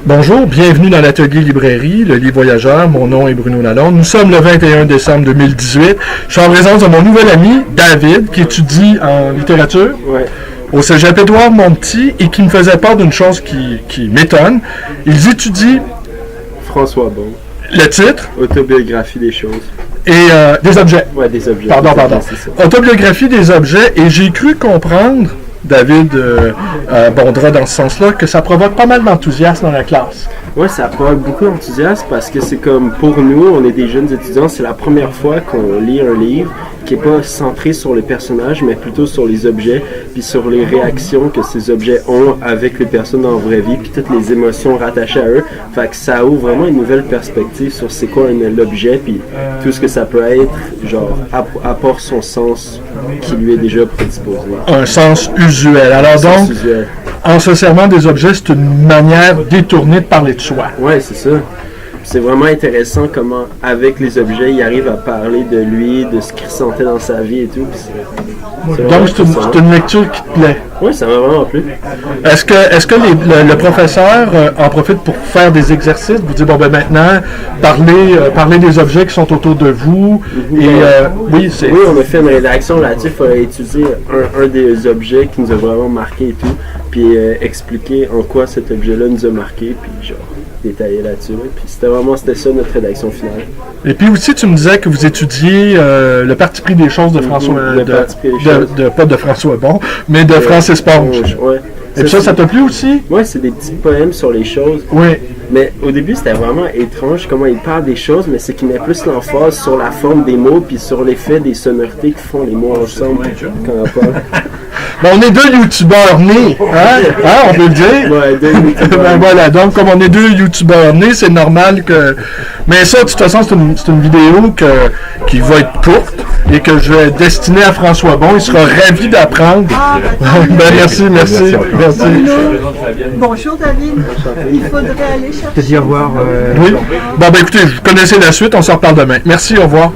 Bonjour, bienvenue dans l'atelier librairie, le livre voyageur. Mon nom est Bruno Lalonde. Nous sommes le 21 décembre 2018. Je suis en présence de mon nouvel ami, David, qui étudie en littérature au Cégep Édouard-Montpetit et qui me faisait part d'une chose qui m'étonne. Ils étudient François Bon. Le titre? Autobiographie des choses. Et des objets. Ouais, des objets. Pardon. Autobiographie des objets. Et j'ai cru comprendre, David Bondra dans ce sens-là, que ça provoque pas mal d'enthousiasme dans la classe. Ouais, ça provoque beaucoup d'enthousiasme parce que c'est comme pour nous, on est des jeunes étudiants, c'est la première fois qu'on lit un livre qui n'est pas centré sur les personnages, mais plutôt sur les objets, puis sur les réactions que ces objets ont avec les personnes dans la vraie vie, puis toutes les émotions rattachées à eux. Fait que ça ouvre vraiment une nouvelle perspective sur c'est quoi l'objet, puis tout ce que ça peut être, genre, apporte son sens qui lui est déjà prédisposé. Un sens usuel. Alors donc, en se servant des objets, c'est une manière détournée de parler de soi. Ouais, c'est ça. C'est vraiment intéressant comment, avec les objets, il arrive à parler de lui, de ce qu'il ressentait dans sa vie et tout. Donc, c'est une lecture qui te plaît. Oui, ça m'a vraiment plu. Est-ce que le professeur en profite pour faire des exercices? Vous dites, bon, ben maintenant, parlez des objets qui sont autour de vous. Oui, on a fait une rédaction là-dessus. Il fallait étudier un des objets qui nous a vraiment marqué et tout, puis expliquer en quoi cet objet-là nous a marqué, puis genre détailler là-dessus. Puis c'était ça notre rédaction finale. Et puis aussi, tu me disais que vous étudiez le parti pris des choses de François... pas de François Bon, mais de Francis Ponge. Ouais. Et puis ça t'a plu aussi? Oui, c'est des petits poèmes sur les choses. Oui. Mais au début, c'était vraiment étrange comment il parle des choses, mais c'est qu'il met plus l'emphase sur la forme des mots puis sur l'effet des sonorités qui font les mots ensemble quand on parle. Ben, on est deux youtubeurs nés, hein? On peut le dire? Ouais, deux youtubeurs. Ben voilà, donc comme on est deux youtubeurs nés, c'est normal que... Mais ça, de toute façon, c'est une vidéo qui va être courte et que je vais destiner à François Bon. Il sera ravi d'apprendre. Merci. Bonjour David. Il faudrait aller chercher. Te dis au revoir. Oui. Bon, ben écoutez, vous connaissez la suite, on s'en reparle demain. Merci, au revoir.